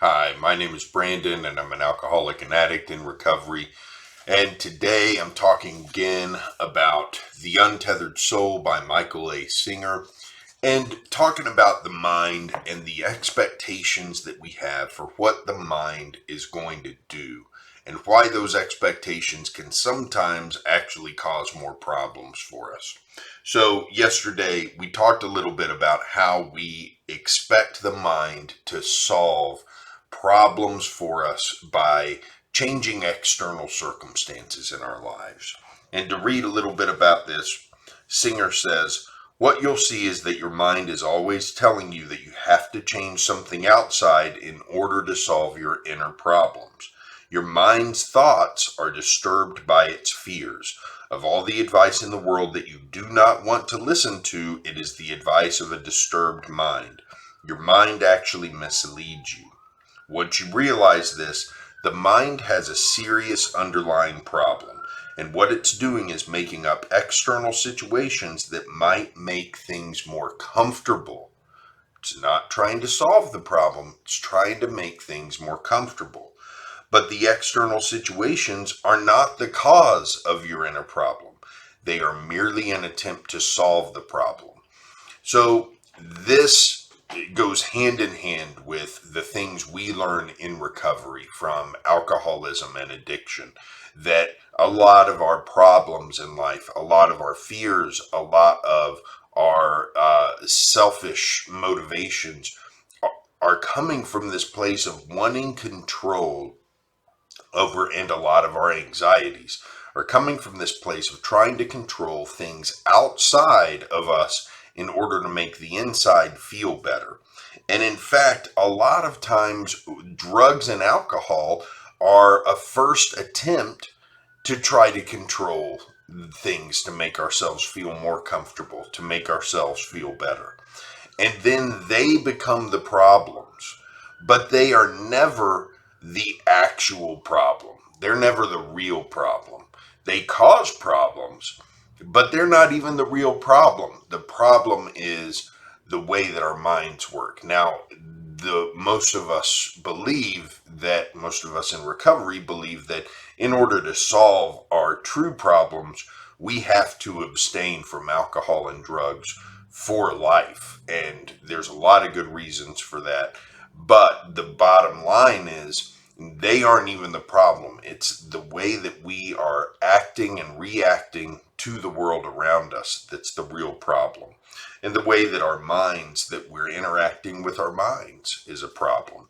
Hi, my name is Brandon and I'm an alcoholic and addict in recovery. And today I'm talking again about The Untethered Soul by Michael A. Singer, and talking about the mind and the expectations that we have for what the mind is going to do, and why those expectations can sometimes actually cause more problems for us. So yesterday we talked a little bit about how we expect the mind to solve problems for us by changing external circumstances in our lives. And to read a little bit about this, Singer says, what you'll see is that your mind is always telling you that you have to change something outside in order to solve your inner problems. Your mind's thoughts are disturbed by its fears. Of all the advice in the world that you do not want to listen to, it is the advice of a disturbed mind. Your mind actually misleads you. Once you realize this, the mind has a serious underlying problem, and what it's doing is making up external situations that might make things more comfortable. It's not trying to solve the problem, it's trying to make things more comfortable. But the external situations are not the cause of your inner problem. They are merely an attempt to solve the problem. So this goes hand in hand with the things we learn in recovery from alcoholism and addiction, that a lot of our problems in life, a lot of our fears, a lot of our selfish motivations are coming from this place of wanting control over, and a lot of our anxieties are coming from this place of trying to control things outside of us in order to make the inside feel better. And in fact, a lot of times drugs and alcohol are a first attempt to try to control things, to make ourselves feel more comfortable, to make ourselves feel better. And then they become the problems, but they are never the actual problem. They're never the real problem. They cause problems, but they're not even the real problem. The problem is the way that our minds work. Now, most of us in recovery believe that in order to solve our true problems, we have to abstain from alcohol and drugs for life. And there's a lot of good reasons for that. But the bottom line is they aren't even the problem. It's the way that we are acting and reacting to the world around us that's the real problem. And the way that we're interacting with our minds is a problem.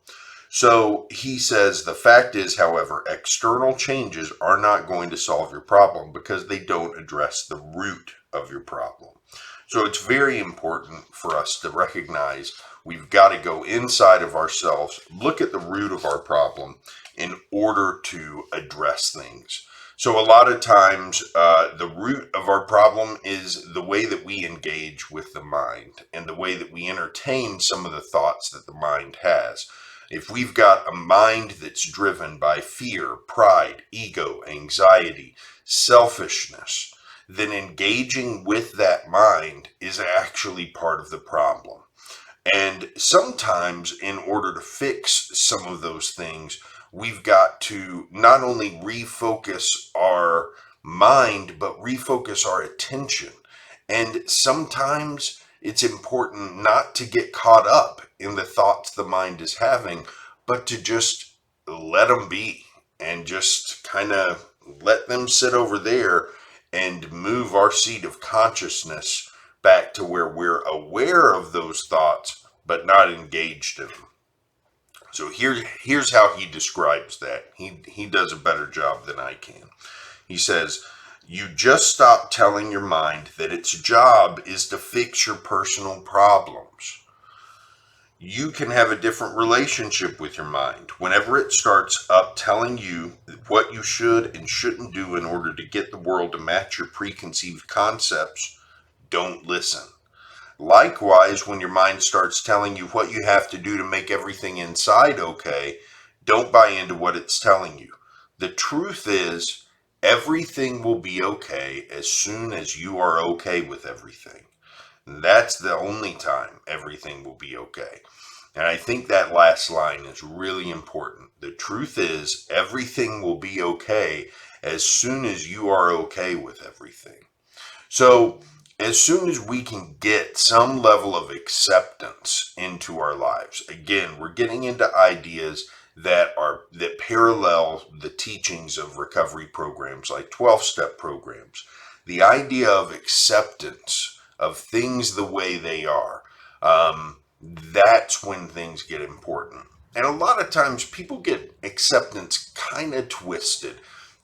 So he says, the fact is, however, external changes are not going to solve your problem because they don't address the root of your problem. So it's very important for us to recognize we've got to go inside of ourselves, look at the root of our problem in order to address things. So a lot of times the root of our problem is the way that we engage with the mind and the way that we entertain some of the thoughts that the mind has. If we've got a mind that's driven by fear, pride, ego, anxiety, selfishness, then engaging with that mind is actually part of the problem. And sometimes in order to fix some of those things, we've got to not only refocus our mind, but refocus our attention. And sometimes it's important not to get caught up in the thoughts the mind is having, but to just let them be and just kind of let them sit over there and move our seat of consciousness back to where we're aware of those thoughts, but not engaged in them. So here's how he describes that. He does a better job than I can. He says, you just stop telling your mind that its job is to fix your personal problems. You can have a different relationship with your mind. Whenever it starts up telling you what you should and shouldn't do in order to get the world to match your preconceived concepts, don't listen. Likewise, when your mind starts telling you what you have to do to make everything inside okay, don't buy into what it's telling you. The truth is, Everything will be okay as soon as you are okay with everything. That's the only time everything will be okay. And I think that last line is really important. The truth is, everything will be okay as soon as you are okay with everything. So, as soon as we can get some level of acceptance into our lives, again, we're getting into ideas that parallel the teachings of recovery programs like 12-step programs. The idea of acceptance of things the way they are, that's when things get important. And a lot of times people get acceptance kind of twisted.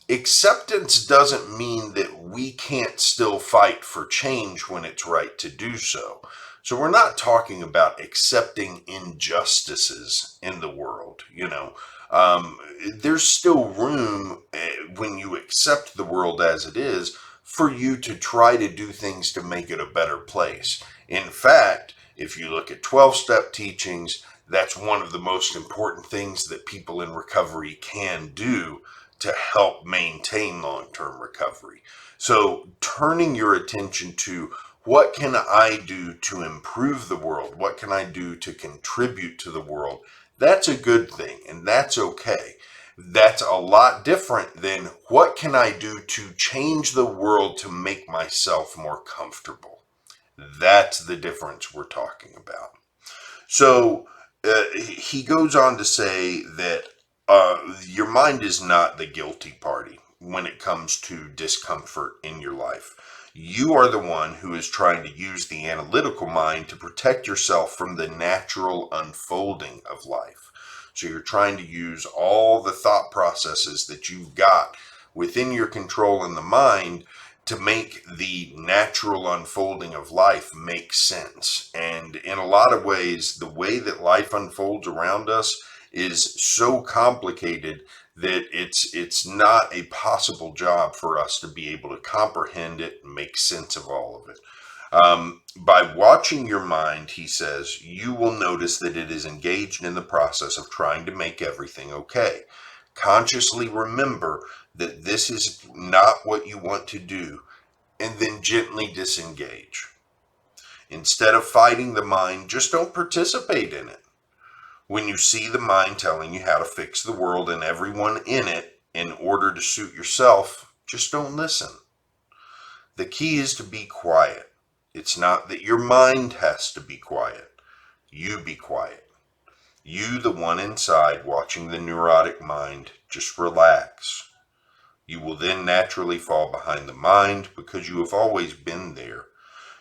Acceptance doesn't mean that we can't still fight for change when it's right to do so. So we're not talking about accepting injustices in the world. There's still room when you accept the world as it is for you to try to do things to make it a better place. In fact, if you look at 12-step teachings, that's one of the most important things that people in recovery can do to help maintain long-term recovery. So turning your attention to what can I do to improve the world? What can I do to contribute to the world? That's a good thing, and that's okay. That's a lot different than what can I do to change the world to make myself more comfortable. That's the difference we're talking about. So he goes on to say that your mind is not the guilty party when it comes to discomfort in your life. You are the one who is trying to use the analytical mind to protect yourself from the natural unfolding of life. So you're trying to use all the thought processes that you've got within your control in the mind to make the natural unfolding of life make sense. And in a lot of ways, the way that life unfolds around us is so complicated that it's not a possible job for us to be able to comprehend it and make sense of all of it. By watching your mind, he says, you will notice that it is engaged in the process of trying to make everything okay. Consciously remember that this is not what you want to do, and then gently disengage. Instead of fighting the mind, just don't participate in it. When you see the mind telling you how to fix the world and everyone in it in order to suit yourself, just don't listen. The key is to be quiet. It's not that your mind has to be quiet. You be quiet. You, the one inside watching the neurotic mind, just relax. You will then naturally fall behind the mind because you have always been there.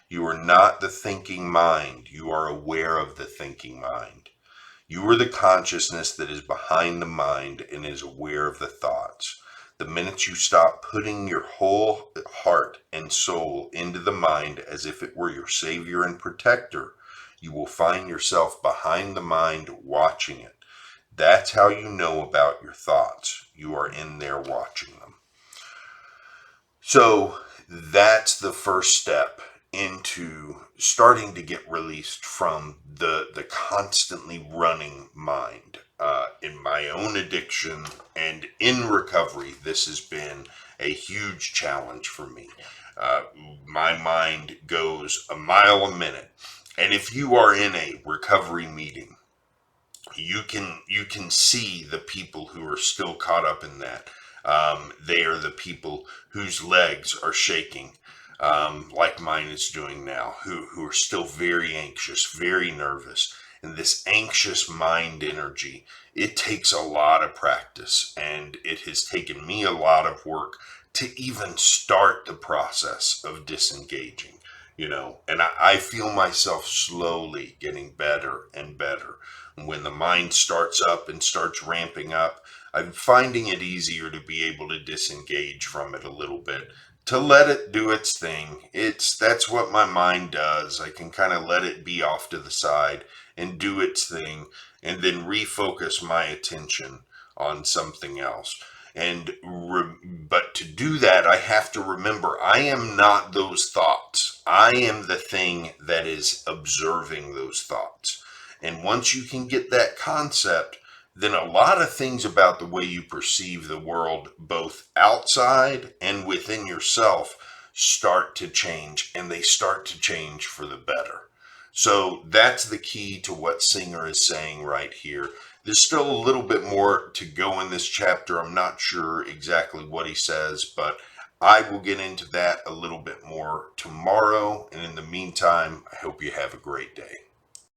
You are not the thinking mind. You are aware of the thinking mind. You are the consciousness that is behind the mind and is aware of the thoughts. The minute you stop putting your whole heart and soul into the mind as if it were your savior and protector, you will find yourself behind the mind watching it. That's how you know about your thoughts. You are in there watching them. So that's the first step into starting to get released from the constantly running mind. In my own addiction and in recovery, this has been a huge challenge for me. My mind goes a mile a minute. And if you are in a recovery meeting, you can see the people who are still caught up in that. They are the people whose legs are shaking, like mine is doing now, who are still very anxious, very nervous. And this anxious mind energy, it takes a lot of practice, and it has taken me a lot of work to even start the process of disengaging. And I feel myself slowly getting better and better. When the mind starts up and starts ramping up, I'm finding it easier to be able to disengage from it a little bit, to let it do its thing. That's what my mind does. I can kind of let it be off to the side and do its thing, and then refocus my attention on something else. But to do that, I have to remember I am not those thoughts. I am the thing that is observing those thoughts. And once you can get that concept, then a lot of things about the way you perceive the world, both outside and within yourself, start to change, and they start to change for the better. So that's the key to what Singer is saying right here. There's still a little bit more to go in this chapter. I'm not sure exactly what he says, but I will get into that a little bit more tomorrow. And in the meantime, I hope you have a great day.